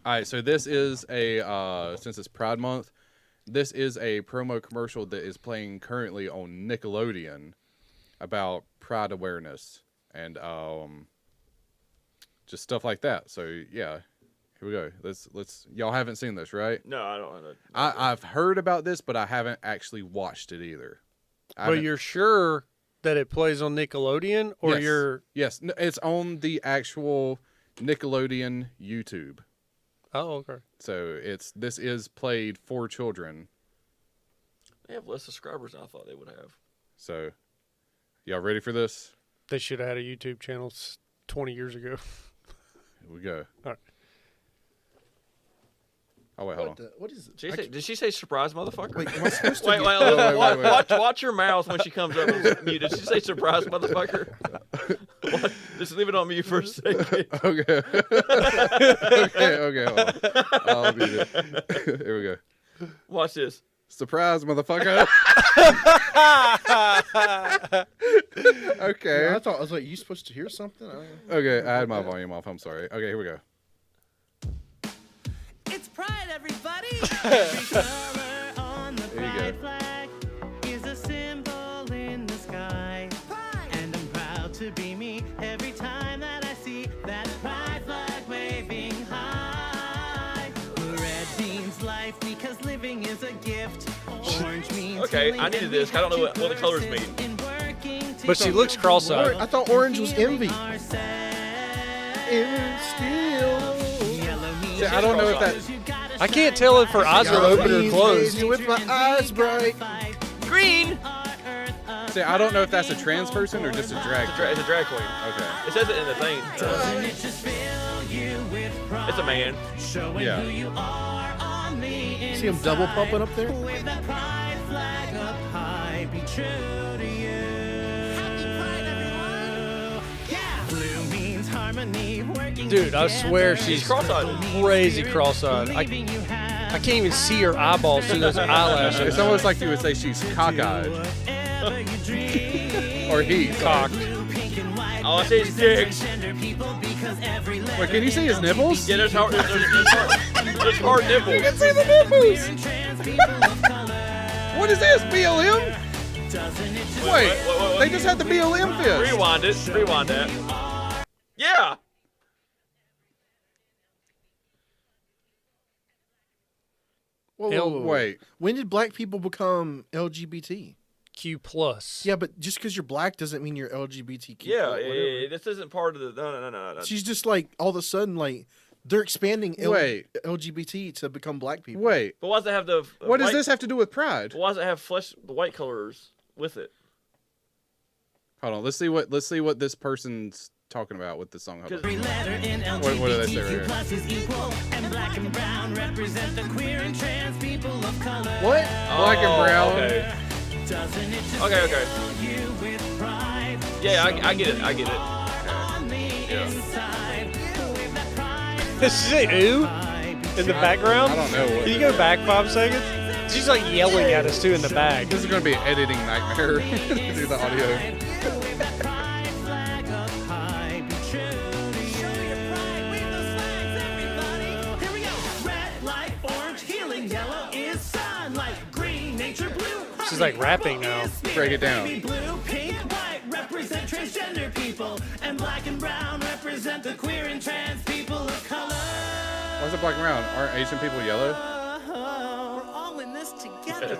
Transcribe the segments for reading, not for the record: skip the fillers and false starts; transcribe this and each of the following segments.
All right, so this is a since it's Pride Month, this is a promo commercial that is playing currently on Nickelodeon about Pride awareness and just stuff like that. So yeah, here we go. Let's. Y'all haven't seen this, right? No, I don't. I've heard about this, but I haven't actually watched it either. But you're sure that it plays on Nickelodeon, or yes. you're? Yes, it's on the actual Nickelodeon YouTube. Oh, okay. So this is played for children. They have less subscribers than I thought they would have. So, y'all ready for this? They should have had a YouTube channel 20 years ago. Here we go. All right. Oh wait, hold on. What is it? Did she say surprise, motherfucker? Wait, am I supposed to? Wait. Watch your mouth when she comes up and mute. Did she say surprise, motherfucker? What? Just leave it on mute for a second. Okay. Okay. Hold on. I'll mute it. Here we go. Watch this. Surprise, motherfucker. Okay. Yeah, I was like, you supposed to hear something? Okay, I had my volume off. I'm sorry. Okay, here we go. It's Pride, everybody. There you go. Flag is a symbol in the sky. Pride. And I'm proud to be me every time that I see that Pride flag waving high. Red means life because living is a gift. Orange means Okay, I needed this. I don't know what the colors mean. But she looks cross-eyed. I thought orange was envy. See, I don't know if that. I can't tell if her eyes are open or closed. With my eyes bright. Green. See, I don't know if that's a trans person or just a drag. It's a drag queen. Okay. It says it in the thing. It's a man. Yeah. See him double pumping up there? Wave that pride flag up high, be true to you. Happy Pride, everyone! Yeah! Blue means harmony, working Dude, I together. swear she's cross-eyed. crazy cross-eyed. I can't even see her eyeballs through those eyelashes. It's almost like you would say she's cockeyed. Or he. Cocked. Oh, I say his dick. Wait, can you see his nipples? Yeah, there's hard nipples. You can see the nipples. What is this? BLM? Wait, they just had the BLM fist. Rewind it. Rewind that. Yeah. Whoa. Wait. When did black people become LGBT? Q+. Yeah, but just because you're black doesn't mean you're LGBTQ. Yeah, this isn't part of the. No. She's just like, all of a sudden, like, they're expanding Wait. LGBT to become black people. Wait. But why does it have the? What does this have to do with Pride? Why does it have the white colors with it? Hold on. Let's see what this person's talking about with the song. Hold on. Every letter in What do they say right here? LGBTQ+ is equal, and black and brown represent the queer and trans people of color. What? Black and brown. Okay. Doesn't it just Okay. fill you with pride? Yeah, I get it. On the inside, with that pride Does she say ooh in the background? I don't know what. Can you go back 5 seconds? She's like yelling at us too in the back. This is going to be an editing nightmare to do the audio. with that pride flag up high, be true to you. Show your pride, wave those flags, everybody. Here we go. Red light, orange, healing, yellow is sunlight, green, nature, blue. She's like rapping now. Break it down. Baby blue, pink, white represent transgender people, and black and brown represent the queer and trans people of color. Why is it black and brown? Aren't Asian people yellow? We're all in this together.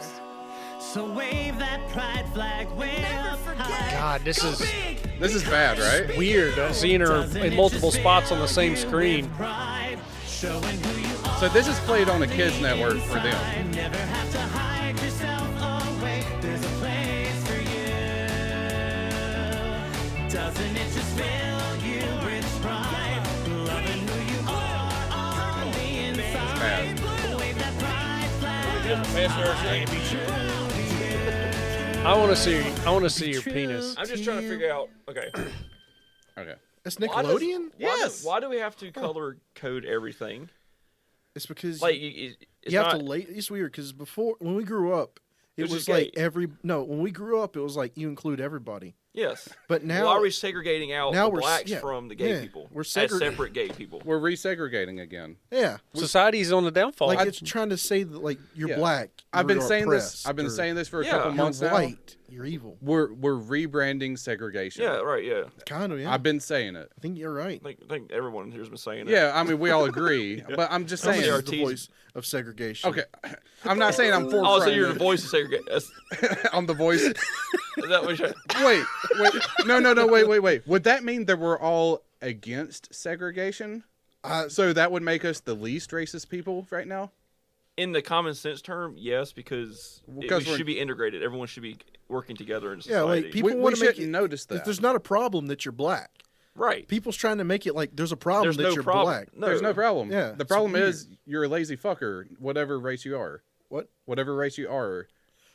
So wave that pride flag, wave up high. God, this Go is big, This is bad, right? weird. Seeing her in multiple spots on the same screen. pride, showing who you are. So this is played on the Kids Network for them. Never have to hide yourself away. There's a place for you. Doesn't it just fill you with pride? Loving who you are on the inside. Bad. Wave that pride flag. I want to see your penis. I'm just trying to figure out. Okay. Okay. It's Nickelodeon? Yes. Why do we have to color code everything? It's because Like it's you have not, to it's weird because before, when we grew up, it was was just like gay. when we grew up, it was like you include everybody. Yes. But now, why are we segregating out now the we're blacks yeah, from the gay yeah, people? we're as segre- separate gay people. We're resegregating again. yeah, Society's on the downfall. like it's trying to say that like you're Yeah. black. I've been you're saying this. oppressed, I've been or saying this for a Yeah. couple You're months you're now. white. You're evil. We're rebranding segregation. Yeah, right. Yeah. Kind of. Yeah. I've been saying it. I think you're right. I think everyone here's been saying it. Yeah, I mean we all agree, but I'm just This saying. is Saying- the voice of segregation. Okay, I'm not saying I'm for. Oh, so you're the voice of segregation. I'm the voice. Is that what you're... Wait, no, wait. Would that mean that we're all against segregation? So that would make us the least racist people right now? In the common sense term, yes, because we should be integrated. Everyone should be working together in Yeah, society. like people We want to make shouldn't it. notice that. There's not a problem that you're black. right. People's trying to make it like there's a problem There's that no you're problem. black. No. There's no problem. Yeah, The it's problem weird. is you're a lazy fucker, whatever race you are. What? Whatever race you are,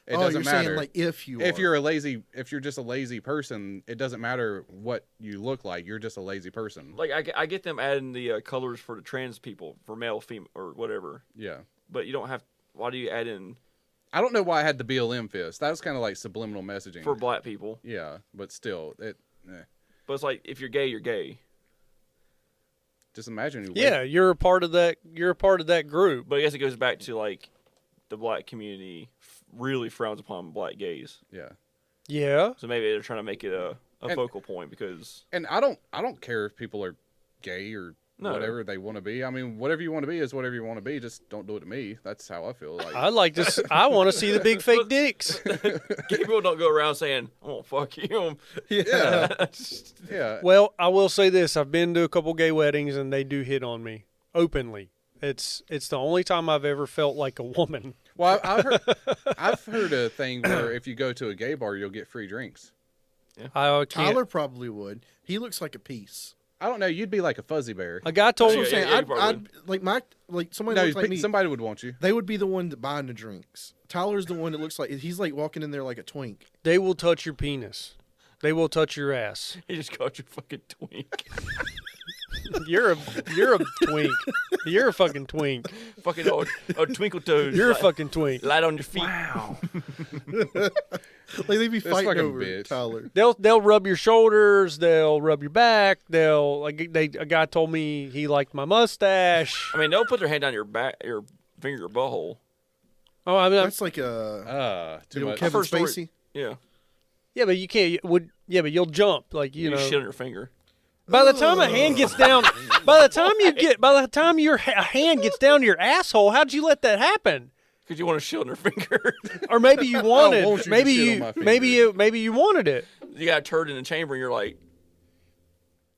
it Oh, doesn't you're matter. saying like if if you're just a lazy person, it doesn't matter what you look like. You're just a lazy person. Like I get them adding the colors for the trans people, for male, female, or whatever. Yeah. But you don't have. Why do you add in I don't know why I had the BLM fist. That was kind of like subliminal messaging. for black people? Yeah, but still, But it's like if you're gay, you're gay. just imagine. Yeah, you're a part of that. You're a part of that group. But I guess it goes back to like the black community really frowns upon black gays. Yeah. Yeah. So maybe they're trying to make it a And- focal point because And I don't care if people are gay or No. whatever they want to be. I mean, whatever you want to be is whatever you want to be. Just don't do it to me. That's how I feel. Like, I like this. I want to see the big fake dicks. gay people don't go around saying, "Oh fuck you." yeah, yeah. Well, I will say this: I've been to a couple gay weddings, and they do hit on me openly. It's the only time I've ever felt like a woman. Well, I've heard a thing where if you go to a gay bar, you'll get free drinks. I can't. Tyler probably would. He looks like a piece. I don't know. You'd be like a fuzzy bear. A guy told Yeah, me. I'm saying yeah, I'd, you probably like somebody No, looks like me. somebody would want you. They would be the one that buying the drinks. Tyler's the one that looks like he's like walking in there like a twink. They will touch your penis. They will touch your ass. He just called you fucking twink. You're a twink. You're a fucking twink. Fucking old twinkle toes. You're a fucking twink. light on your feet. Wow. Like they'd be fighting fucking over bitch. Tyler. They'll rub your shoulders. They'll rub your back. A guy told me he liked my mustache. I mean, they'll put their hand down your back, your finger, your butthole. Oh, I mean, That's like a Too much. Kevin First story- Spacey. Yeah. yeah, but you can't. But you'll jump like you You know. shit on your finger. By the time a hand gets down, by the time your hand gets down to your asshole, how'd you let that happen? Because you want to shit on your finger. Or maybe you wanted, won't you maybe shit on you, my finger? maybe you wanted it. You got a turd in the chamber and you're like,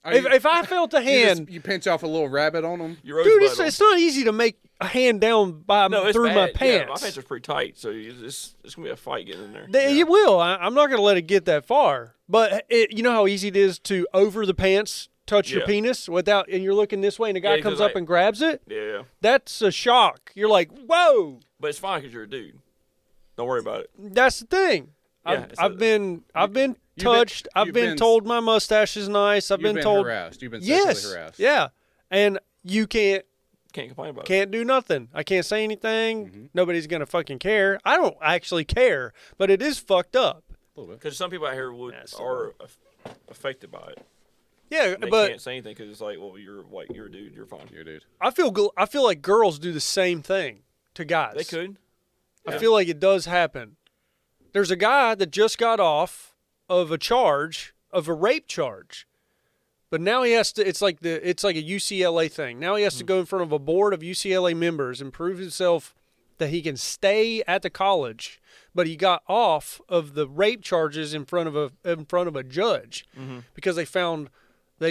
If I felt a hand, you pinch off a little rabbit on them. your dude, rosebud. it's not easy to make a hand down No, it's through bad. my Yeah, pants. my pants are pretty tight, so it's gonna be a fight getting in there. You will. I'm not going to let it get that far. But you know how easy it is to over the pants touch your Yeah. penis without, and you're looking this way, and a guy Yeah, comes 'cause, up like- and grabs it. Yeah, That's a shock. You're like, whoa. but it's fine because you're a dude. Don't worry about it. That's the thing. Yeah, I've been you've touched. I've you've been been- told my mustache is nice. I've You've been told harassed. You've been sexually yes, harassed. yeah, and you can't Complain about it. can't do nothing. I can't say anything. Mm-hmm. Nobody's gonna fucking care. I don't actually care, but it is fucked up. A little bit. Because some people out here are affected by it. Yeah, They but can't say anything because it's like, well, you're white, you're a dude, you're fine. Here, dude. I feel like girls do the same thing to guys. They could. I feel like it does happen. There's a guy that just got off of a rape charge. But now he has to it's like a UCLA thing. Now he has to go in front of a board of UCLA members and prove himself that he can stay at the college, but he got off of the rape charges in front of a judge because they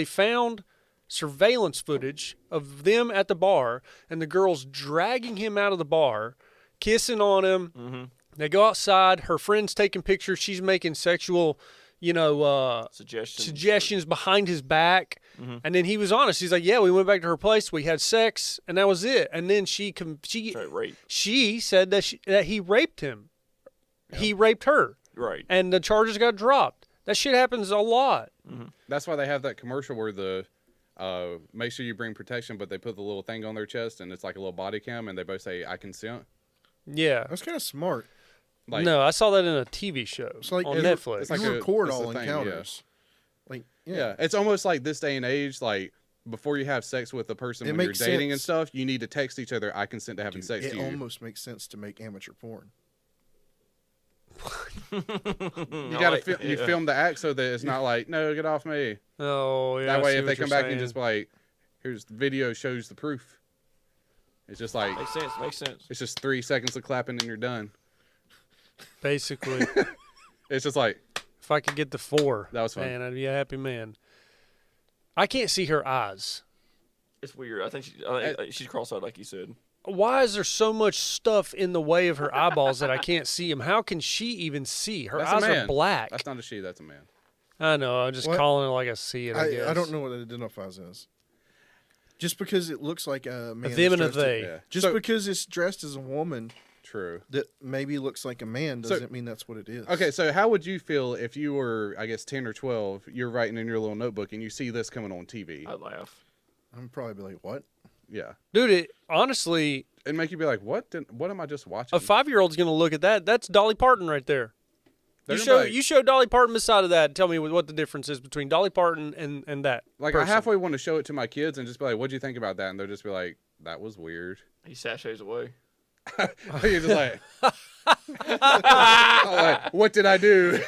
found surveillance footage of them at the bar and the girls dragging him out of the bar, kissing on him. They go outside. Her friend's taking pictures. She's making sexual, suggestions behind his back. And then he was honest. He's like, "Yeah, we went back to her place. We had sex, and that was it." And then she Rape. she said that he raped him. Yeah. He raped her. Right. And the charges got dropped. That shit happens a lot. That's why they have that commercial where the make sure you bring protection, but they put the little thing on their chest and it's like a little body cam, and they both say, "I consent." Yeah. That's kind of smart. Like, no, I saw that in a TV show It's like on you- Netflix. it's like you a- record it's a all thing, encounters. Like, yeah, it's almost like this day and age, like before you have sex with a person It when you're makes dating and sense. stuff, you need to text each other, I consent to having Dude, sex it to you. almost makes sense to make amateur porn. You gotta you film the act so that it's not like, no, get off me. Oh, yeah. That I way, see if they what come you're back and just be like, here's the video shows the proof. It's just like Makes sense. Makes sense. it's just 3 seconds of clapping and you're done. basically, It's just like if I could get the 4, That was fun. man, I'd be a happy man. I can't see her eyes. It's weird. I think she's cross-eyed, like you said. Why is there so much stuff in the way of her eyeballs that I can't see them? How can she even see? Her that's a eyes man. are black. That's not a she. That's a man. I know. I'm just What? calling it like I see it. I guess. I don't know what it identifies as. Just because it looks like a man. A them and a is dressed they. Yeah. Just So- because it's dressed as a woman True. that maybe looks like a man So- doesn't mean that's what it is. Okay, so how would you feel if you were, I guess, 10 or 12, you're writing in your little notebook and you see this coming on TV? I'd laugh. I'm probably be like, what? Yeah. Dude, it, honestly, It'd make you be like, what am I just watching? a 5-year-old's gonna look at that. That's Dolly Parton right there. They're You gonna show be like- you show Dolly Parton beside of that. And tell me what the difference is between Dolly Parton and that. Like, person. I halfway want to show it to my kids and just be like, what'd you think about that? And they'll just be like, that was weird. He sachets away. You're just like, like, what did I do?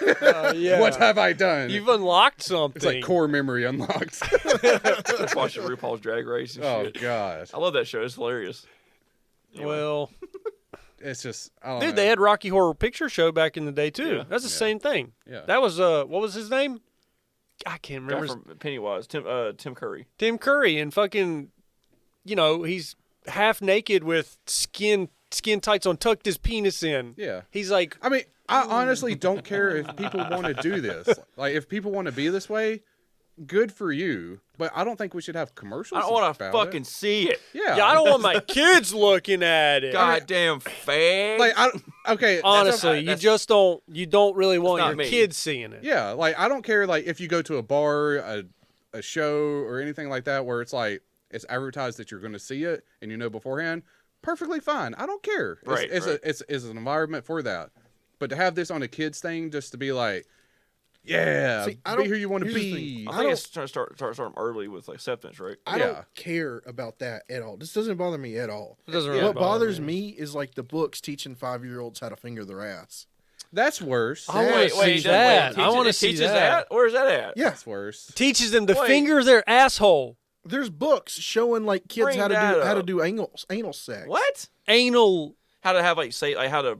Yeah. What have I done? You've unlocked something. It's like core memory unlocked. Let's watch the RuPaul's Drag Race and Oh, shit. gosh. I love that show. It's hilarious. Anyway. Well, It's just, I don't dude, know. they had Rocky Horror Picture Show back in the day too. Yeah. That's the Yeah. same thing. Yeah. That was what was his name? I can't Guy remember. from Pennywise, Tim Curry. Tim Curry and fucking, he's half naked with skin tights on, tucked his penis in. Yeah. He's like, I mean, I honestly don't care if people want to do this. Like, if people want to be this way, good for you. But I don't think we should have commercials. I don't want to about fucking it. see it. Yeah. yeah, I don't want my kids looking at it. Goddamn fag. Like, okay. Honestly, that's- you don't really want not your me. kids seeing it. Yeah. Like, I don't care. Like, if you go to a bar, a show, or anything like that, where it's like it's advertised that you're going to see it and you know beforehand. Perfectly fine. I don't care. Right, It's right. it's an environment for that. But to have this on a kids thing, just to be like, yeah, See, I be don't- who you want to here's the be. thing. I think it's trying to start them early with like acceptance, right? I Yeah. don't care about that at all. This doesn't bother me at all. It doesn't really What bother bothers me is like the books teaching 5-year-olds how to finger their ass. That's worse. I want Wait, to see that. I want to see teaches that. Where's that at? Yeah, That's worse. Teaches them to Wait. finger their asshole. there's books showing like kids Bring how to that do up. anal sex. What? Anal. How to have how to?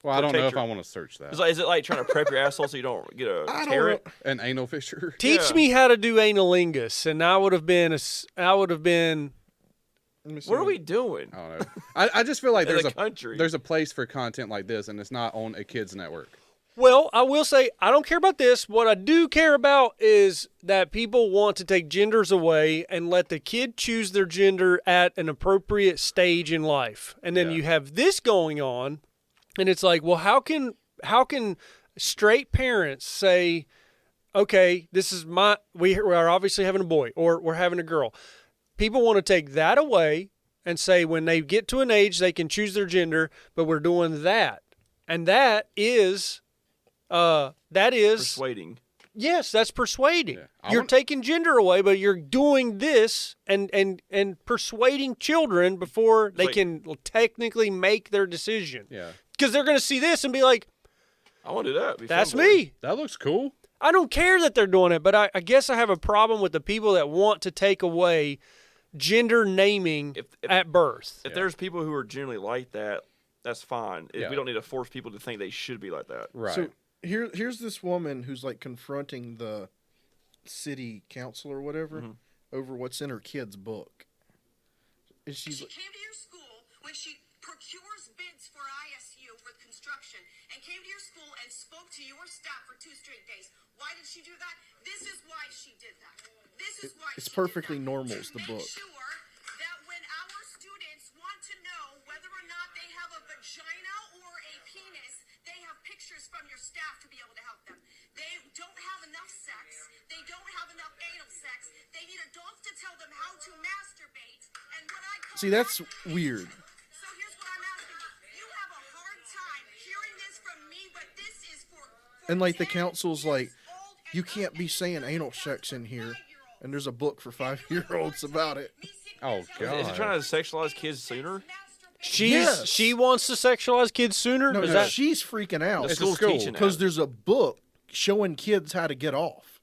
Well, I don't know Protect if I your- want to search that. Is it like trying to prep your asshole so you don't get a I tear don't it? An anal fissure. Teach Yeah. me how to do analingus, and I would have been Let me see What are we doing? I don't know. I just feel like In there's the country. there's a place for content like this, and it's not on a kids network. Well, I will say I don't care about this. What I do care about is that people want to take genders away and let the kid choose their gender at an appropriate stage in life. And then Yeah. you have this going on, and it's like, well, how can straight parents say, okay, this is we are obviously having a boy or we're having a girl. People want to take that away and say when they get to an age they can choose their gender, but we're doing that. And that is Persuading. yes, that's persuading. Yeah. I You're want- taking gender away, but you're doing this and persuading children before they like- can technically make their decision. Yeah, Because they're going to see this and be like, I want to do that. Be that's fun for me. that looks cool. I don't care that they're doing it, but I guess I have a problem with the people that want to take away gender naming If- at birth. If Yeah. there's people who are generally like that, that's fine. Yeah. We don't need to force people to think they should be like that. Right. So here's this woman who's like confronting the city council or whatever over what's in her kid's book. And she's She like, came to your school when she procures bids for ISU for construction and came to your school and spoke to your staff for 2 straight days. Why did she do that? This is why she did that. This is why It's she perfectly did that. normal To is the make book. Sure that when our students want to know whether or not they have a vagina or a penis, they have pictures from your staff to be able to help them. They don't have enough sex. They don't have enough anal sex. They need adults to tell them how to masturbate. And what I call see, that's masturbation- weird. So here's what I'm asking you. You have a hard time hearing this from And like the council's like, you can't be saying anal sex in here. And there's a book for 5-year-olds about it. Oh God. Is it trying to sexualize kids sooner? Yes. She wants to sexualize kids sooner. No, Is no, that she's freaking out. The It's a school's school, teaching Because that. there's a book showing kids how to get off.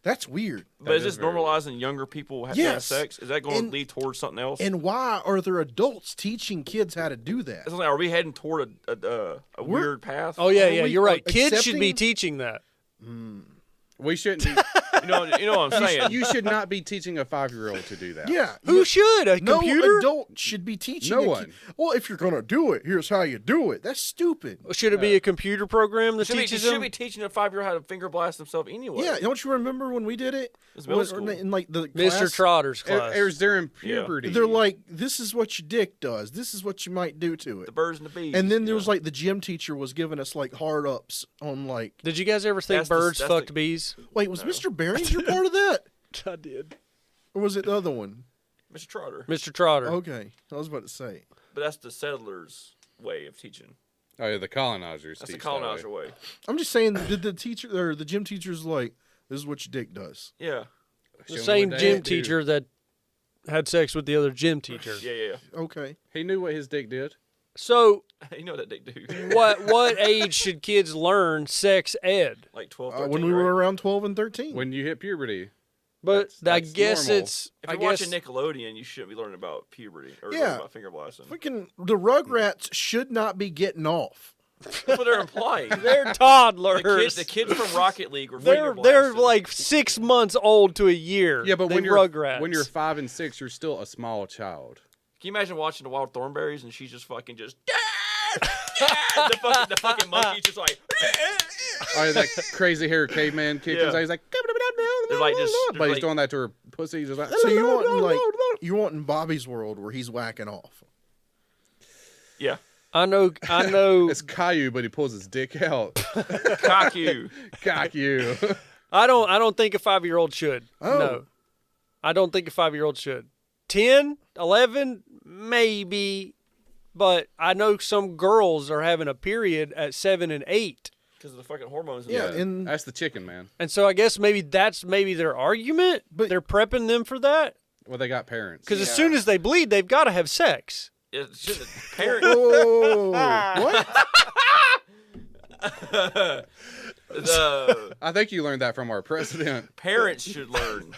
That's weird. But is That is this very normalizing younger people having Yes. sex? Is that going And- to lead towards something else? And why are there adults teaching kids how to do that? It's like, are we heading toward a weird path? Oh yeah, Are yeah, we, you're right. like, Kids should be accepting- teaching that. We shouldn't. Be, You know what I'm saying? you should not be teaching a 5-year-old to do that. Yeah. Who should? A No computer? adult should be teaching. No a one. Well, if you're gonna do it, here's how you do it. That's stupid. Should it be a computer program that should teaches be them? be teaching a 5-year-old how to finger blast himself anyway. Yeah, don't you remember when we did it? It's middle When- school. In like the Mr. class, Trotter's class. It was during Yeah. puberty. they're like, "This is what your dick does. This is what you might do to The it." birds and the bees. And then there yeah. was like the gym teacher was giving us like hard ups on like, Did you guys ever think That's the- birds that's fucked the- bees? wait, was Mr. Behringer part of that, I did. or was it the other one? Mr. Trotter. Mr. Trotter. Okay, I was about to say. But that's the settlers' way of teaching. oh yeah, the colonizers. That's the teach that way. colonizer way. I'm just saying, did the teacher or the gym teacher's like, "This is what your dick does"? Yeah. The Show 'em same what gym they do. teacher that had sex with the other gym teacher. Yeah. Okay. He knew what his dick did. So, You know what that dick do. what age should kids learn sex ed? Like 12, 13, When we right? were around 12 and 13. When you hit puberty. But That's I guess normal. it's. If I you're guess watching Nickelodeon, you shouldn't be learning about puberty or Yeah. learning about finger blasting. Freaking the Rugrats should not be getting off. That's what they're implying. they're toddlers. The kids from Rocket League were they're finger they're blasting. like 6 months old to a year. Yeah, but They when you're Rugrats. 5 and 6, you're still a small child. Can you imagine watching the Wild Thornberries and she's just fucking just the fucking monkey's just like Oh, yeah, that crazy hair caveman kid comes Yeah. out. He's like, They're like just- but they're he's like- doing that to her pussy. He's just like, So you want in Bobby's world where he's whacking off. yeah. I know. It's Caillou, but he pulls his dick out. Cock you. Cock you. I don't think a 5-year-old should. Oh. No. I don't think a 5-year-old should. 10, 11, maybe. But I know some girls are having a period at 7 and 8. Because of the fucking hormones. Yeah, Yeah. and That's the chicken, man. And so I guess maybe that's their argument. But- they're prepping them for that. Well, they got parents. Because as soon as they bleed, they've got to have sex. It shouldn't. Parent, whoa, what? the I think you learned that from our president. parents should learn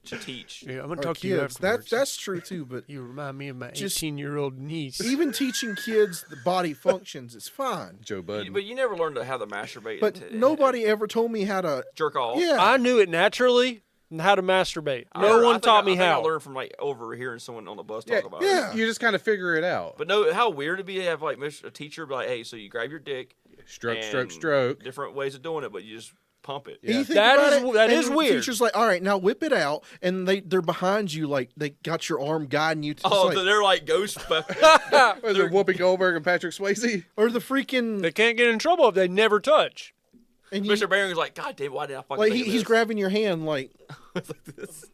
to teach. Yeah, I'm going Our to talk to you kids. afterwards. That's true too. But You remind me of my Just- 18-year-old niece. even teaching kids the body functions is fine. Joe Budden. But you never learned how to masturbate. But nobody ever told me how to. jerk off. Yeah. I knew it naturally and how to masturbate. I No one think taught I me think how. I learned from like overhearing someone on the bus yeah, talk about yeah. it. You just kind of figure it out. But no, how weird it'd be to have like a teacher be like, "Hey, so you grab your dick, Stroke, and stroke, stroke. different ways of doing it, but you just pump it." And you think That about is- it, that and is the weird. Teacher's like, all right, now whip it out, and they're behind you, like they got your arm guiding you. To, Oh, it's like- they're like ghost. Was it Whoopi Goldberg and Patrick Swayze? or the freaking They can't get in trouble if they never touch. and you, Mr. Barring's like, "God damn, why did I fucking like think of he's this?" grabbing your hand, like It's like this.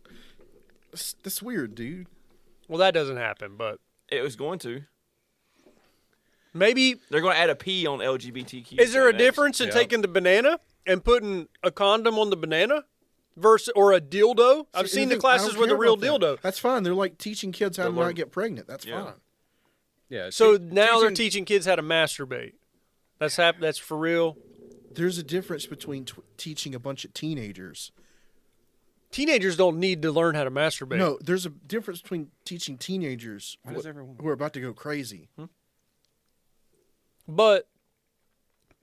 that's weird, dude. Well, that doesn't happen, but It was going to. maybe. They're going to add a P on LGBTQ. Is there a next. difference in Yeah. taking the banana and putting a condom on the banana versus or a dildo? I've seen the I classes don't with a care real about that. dildo. That's fine. They're like teaching kids how They're to not learning- get pregnant. That's Yeah. fine. Yeah. So now they're teaching kids how to masturbate. That's for real. There's a difference between teaching a bunch of teenagers. Teenagers don't need to learn how to masturbate. No, there's a difference between teaching teenagers Why does everyone- who are about to go crazy. But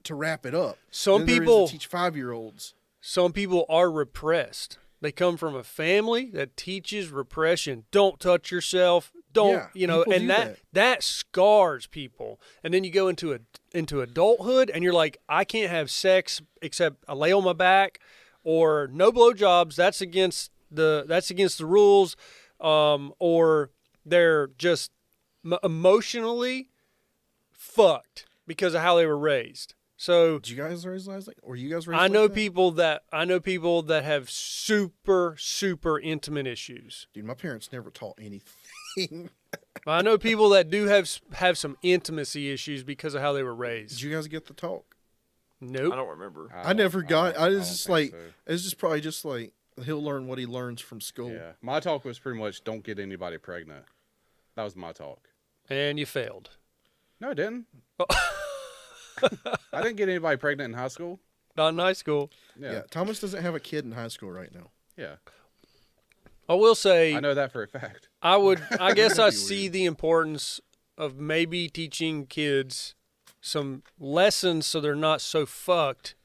To wrap it up, Some than there is to people- teach 5-year-olds. some people are repressed. They come from a family that teaches repression. Don't touch yourself. Don't Yeah, you know? people And do that that. that scars people. And then you go into adulthood, and you're like, I can't have sex except I lay on my back, or no blowjobs. That's against the rules. Or they're just emotionally fucked because of how they were raised. So Did you guys raise like? Or you guys raised? I know like that? people that have super intimate issues. Dude, my parents never taught anything. I know people that do have some intimacy issues because of how they were Did raised. you guys get the talk? Nope. I don't remember. I never got. I don't was just think like, so. it's just probably just like he'll learn what he learns from school. Yeah, my talk was pretty much don't get anybody pregnant. That was my talk. And you failed. No, I didn't. Oh. I didn't get anybody pregnant in high school. Not in high school. Yeah. Thomas doesn't have a kid in high school right now. Yeah. I will say, I know that for a fact. I guess I That'd be see weird. the importance of maybe teaching kids some lessons so they're not so fucked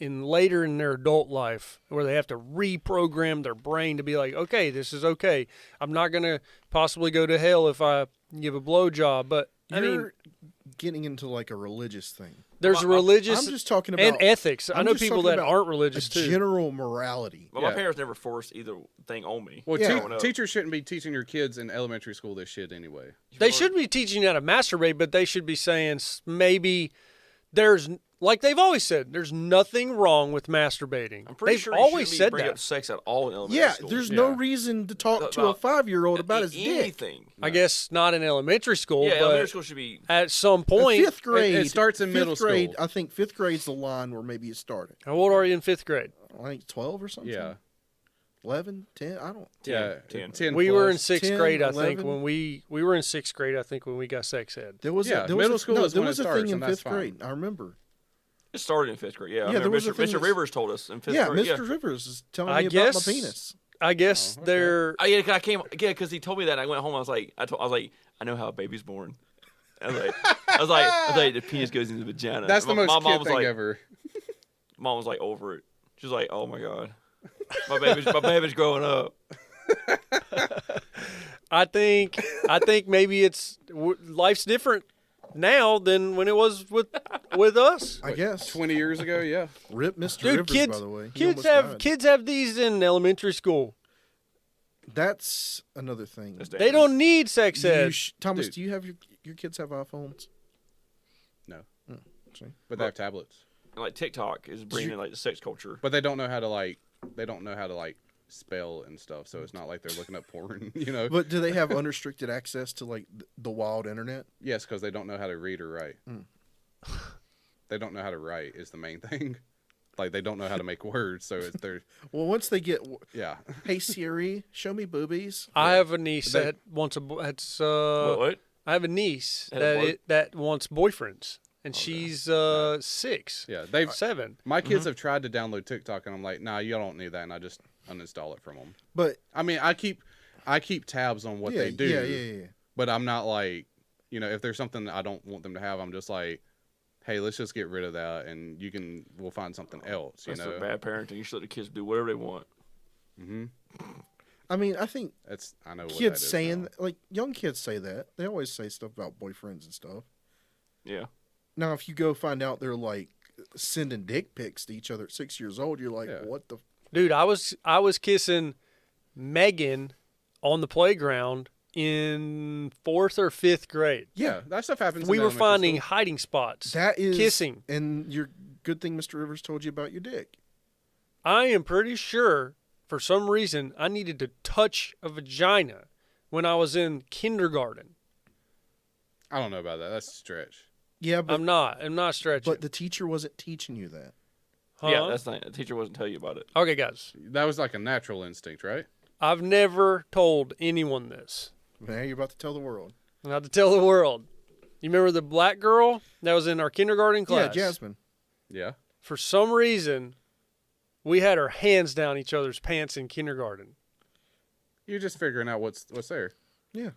later in their adult life where they have to reprogram their brain to be like, okay, this is okay. I'm not going to possibly go to hell if I give a blowjob, but I mean, You're getting into like a religious thing. there's a religious I'm just talking about and ethics. I I'm know just people talking that about aren't religious a too. general morality. Well, my Yeah. parents never forced either thing on me. Well, Yeah. Growing up. teachers shouldn't be teaching your kids in elementary school this shit anyway. They should be teaching you how to masturbate, but they should be saying maybe there's, like they've always said, there's nothing wrong with masturbating. I'm pretty They've sure you always shouldn't said bring up that. sex at all in elementary Yeah, school. there's no Yeah. reason to talk to a About 5-year-old about his dick. anything. I guess not in elementary school, Yeah, elementary but school should be. at some In point. fifth grade, it starts in fifth middle grade, school. I think fifth grade's the line where maybe it started. How old are you in fifth grade? I think 12 or something. Yeah. 11, 10. I don't. 10, Yeah. 10. 10 We were in plus. sixth 10, grade, I think, 11. when we were in sixth grade, I think, when we got sex ed. There was Yeah, there was middle a, school no, is there when it was a starts, thing in and that's fifth grade. fine. I remember. It started in fifth grade. Yeah, I Yeah, there remember was a thing Mr. that's- Rivers told us in fifth Yeah, grade. Mr. Rivers is telling I me guess about my penis. I guess okay. they're. Oh, yeah, 'cause I came. Yeah, because he told me that. And I went home. I was like, I was like, I know how a baby's born. I was like, the penis goes in the vagina. That's the My- most my mom kid was thing like, ever. Mom was like over it. She was like, oh my god, my baby's growing up. I think maybe life's different now than when it was with us. I guess. 20 years ago, yeah. Rip Mr. Dude, Rivers, kids, by the way. He kids almost died. have these in elementary school. That's another thing. That's They dangerous. don't need sex ed. Thomas, Dude. do you have your kids have iPhones? No. See? But they have tablets. And, like TikTok is bringing in like the sex culture. But they don't know how to spell and stuff, so it's not like they're looking up porn, you know. But do they have unrestricted access to like the wild internet? Yes, because they don't know how to read or write. Mm. They don't know how to write is the main thing. Like they don't know how to make words, so it's they're Well, once they get, yeah. hey Siri, show me boobies. I have a niece They- that wants that's What? I have a niece Had a boy- that wants boyfriends, and she's 6. Yeah, they've 7. my kids have tried to download TikTok, and I'm like, nah, you don't need that, and I just uninstall it from them. But I mean, I keep tabs on what yeah, they do, yeah. but I'm not like, you know, if there's something that I don't want them to have, I'm just like, hey, let's just get rid of that, and we'll find something else, you That's know. the bad parenting. You should let the kids do whatever they want. Mm-hmm. I mean, I think I know what kids that is saying now. like young kids say that. They always say stuff about boyfriends and stuff. Yeah. Now, if you go find out they're like sending dick pics to each other at 6 years old, you're like, Yeah. what the? Dude, I was kissing Megan on the playground in 4th or 5th grade. Yeah, that stuff happens. We in were elementary finding school. hiding spots. That is kissing. And your good thing Mr. Rivers told you about your dick. I am pretty sure, for some reason, I needed to touch a vagina when I was in kindergarten. I don't know about that. That's a stretch. Yeah, but I'm not stretching. but the teacher wasn't teaching you that. Huh? Yeah, that's the thing. The teacher wasn't tell you about it. Okay, guys. That was like a natural instinct, right? I've never told anyone this. Now you're about to tell the world. I'm about to tell the world. You remember the black girl that was in our kindergarten class? Yeah, Jasmine. Yeah. For some reason, we had our hands down each other's pants in kindergarten. You're just figuring out what's there. Yeah.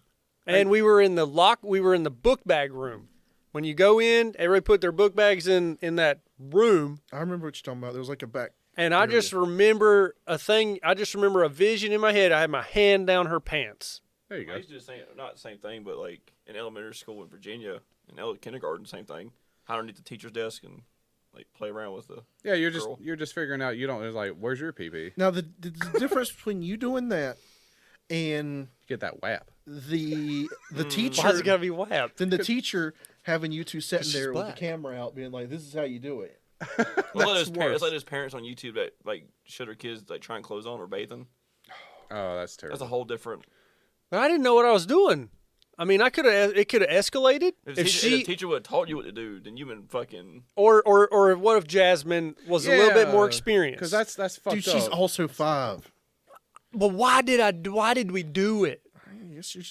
And we were in the book bag room. When you go in, everybody put their book bags in that room. I remember what you're talking about. There was like a back. And I just remember a vision in my head. I had my hand down her pants. There you I go. used to do the same, not the same thing, but like in elementary school in Virginia, in kindergarten, same thing. Hide underneath the teacher's desk and like play around with the. Yeah, girl. you're just figuring out. You don't. It's like, where's your pee-pee? Now the difference between you doing that and Get that whap. the teacher. Why's it gotta be whapped? Then the teacher having you two sitting she's there with black. the camera out, being like, "This is how you do it." Well, That's it's worse. like those parents on YouTube that like show their kids like trying clothes on or bathing. Oh, that's terrible. That's a whole different. But I didn't know what I was doing. I mean, it could have escalated If, if the teacher would have taught you what to do, then you've been fucking. or what if Jasmine was a little bit more experienced? Because that's fucked Dude, up. she's also 5. But why did we do it?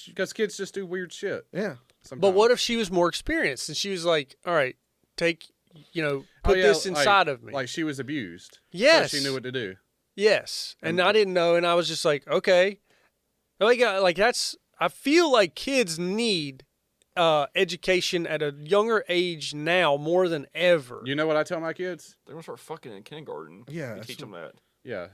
Because kids just do weird shit. Yeah. Sometimes. But what if she was more experienced and she was like, all right, put this inside of me. Like she was abused. Yes. So she knew what to do. Yes. And I didn't know, and I was just like, okay. I feel like kids need education at a younger age now more than ever. You know what I tell my kids? They're gonna start fucking in kindergarten. Yeah, You teach them that. Yeah.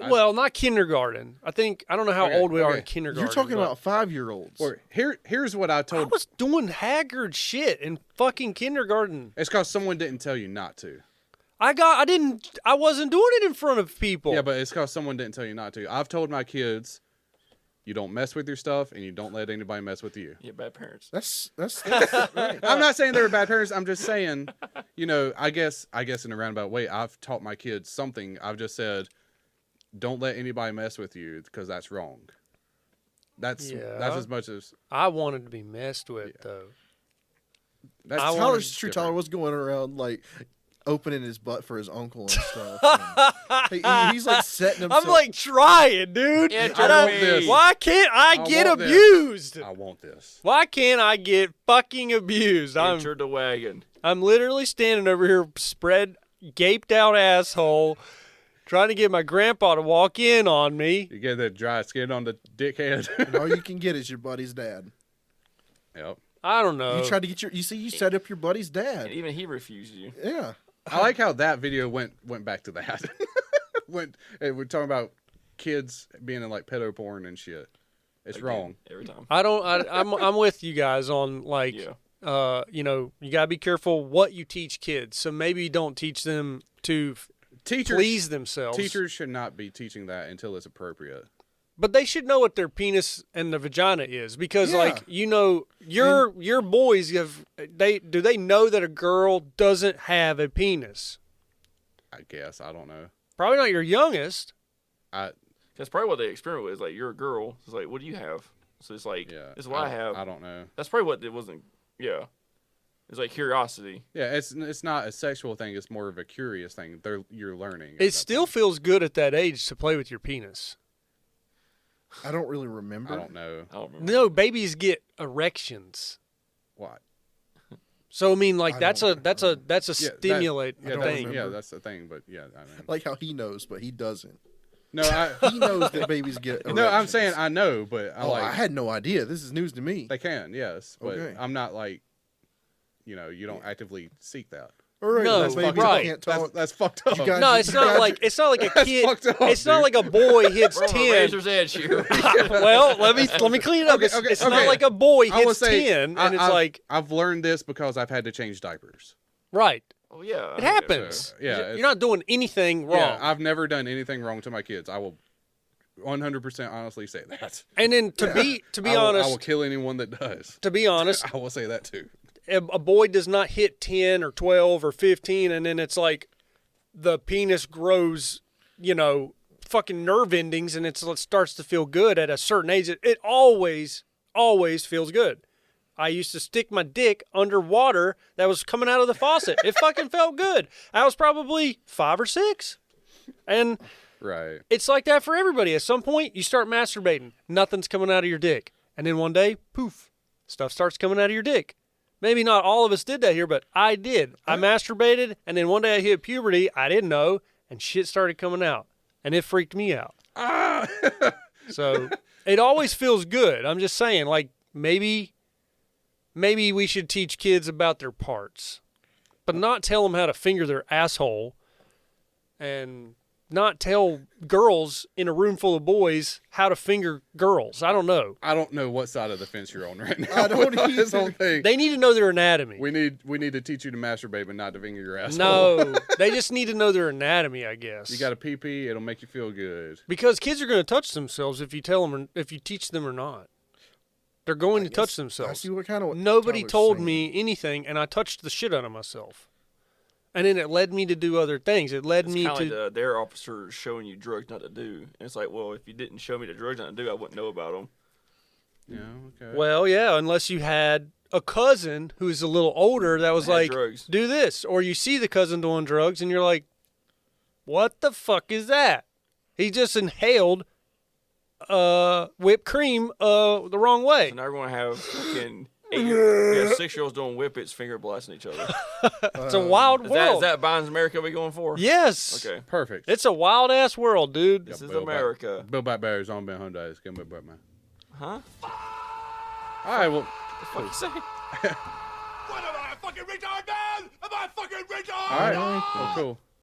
Well, not kindergarten. I don't know how Okay, old we are okay. in kindergarten. You're talking but about 5-year-olds. Or here's what I I told. was doing haggard shit in fucking kindergarten. It's because someone didn't tell you not to. I wasn't doing it in front of people. Yeah, but it's because someone didn't tell you not to. I've told my kids, you don't mess with your stuff and you don't let anybody mess with you. Yeah, bad parents. That's right. I'm not saying they were bad parents. I'm just saying, I guess in a roundabout way, I've taught my kids something. I've just said, don't let anybody mess with you because that's wrong. That's as much as I wanted to be messed with though. that's. I wanted- Tyler's true. Tyler was going around like opening his butt for his uncle and stuff. And he's like setting himself. I'm like trying, dude. Yeah, I don't- this. Why can't I get want this. abused? I want this. Why can't I get fucking abused? Enter the wagon. I'm literally standing over here, gaped out asshole, trying to get my grandpa to walk in on me. You get that dry skin on the dickhead. and all you can get is your buddy's dad. Yep. I don't know. You tried to get you set up your buddy's dad. And even he refused you. Yeah. I like how that video went back to that. We're talking about kids being in like pedo porn and shit. It's Again, wrong. every time. I'm with you guys on like, Yeah. you gotta be careful what you teach kids. So maybe don't teach them to please themselves. Teachers should not be teaching that until it's appropriate. But they should know what their penis and the vagina is because, Yeah. like, your boys do they know that a girl doesn't have a penis? I guess I don't know. Probably not your youngest. That's probably what they experiment with. Is like, you're a girl. It's like, what do you have? So it's like, Yeah, this is what I have. I don't know. That's probably what it wasn't. Yeah. It's like curiosity. Yeah, it's not a sexual thing. It's more of a curious thing. You're learning. It still feels good at that age to play with your penis. I don't really remember. I don't know I don't remember. No, babies get erections. what. So I mean, like I that's don't a stimulate Yeah, thing. that's the thing. But yeah, I mean, Like how he knows, but he doesn't. no, He knows that babies get erections. no. I'm saying I know, but I had no idea. This is news to me. they can, yes, but Okay. I'm not like, you don't actively seek that. All right, No, that's fucked babies up. that can't talk. That's fucked up. You guys- No, it's not like a kid. fucked up, It's not dude. like a boy hits We're on a 10. razor's edge here. Well, let me clean it up. Okay, It's okay. not like a boy I will hits say, 10 and it's like I've learned this because I've had to change diapers. right. Oh yeah. It happens. Yeah, You're it's- not doing anything wrong. Yeah, I've never done anything wrong to my kids. I will 100% honestly say that. And then to be I will honest, kill anyone that does. to be honest, I will say that too. a boy does not hit 10 or 12 or 15 and then it's like the penis grows, fucking nerve endings and it starts to feel good at a certain age. It always feels good. I used to stick my dick under water that was coming out of the faucet. It fucking felt good. I was probably 5 or 6. And Right. it's like that for everybody. At some point, you start masturbating. Nothing's coming out of your dick. And then one day, poof, stuff starts coming out of your dick. Maybe not all of us did that here, but I did. I masturbated, and then one day I hit puberty. I didn't know, and shit started coming out. And it freaked me out. So it always feels good. I'm just saying, like, maybe we should teach kids about their parts, but not tell them how to finger their asshole and not tell girls in a room full of boys how to finger girls. I don't know. I don't know what side of the fence you're on right now. I don't with this either. whole thing. They need to know their anatomy. We need to teach you to masturbate, but not to finger your asshole. No, they just need to know their anatomy, I guess. You got a pee pee. It'll make you feel good. Because kids are going to touch themselves if you tell them, or if you teach them or not. They're going to touch I themselves. see what kind of. Nobody Tyler's told saying. me anything, and I touched the shit out of myself. And then it led me to do other things. It led It's me kind to. of like their officer showing you drugs not to do. And it's like, well, if you didn't show me the drugs not to do, I wouldn't know about them. Yeah, okay. Well, yeah, unless you had a cousin who's a little older that was Had like, drugs. do this. Or you see the cousin doing drugs and you're like, what the fuck is that? He just inhaled whipped cream the wrong way. So now we're going to have fucking 6-year-olds doing whippets, finger blasting each other. It's a wild Is world. that Biden's America we going for? Yes. Okay. Perfect. It's a wild ass world, dude. This is Bill America. Bill Blackberry's on Ben Hyundai's. Give me a break, man. Huh? All right, well, What the fuck you say? What am I, a fucking retard, man? Am I a fucking retard? all right. Oh, cool.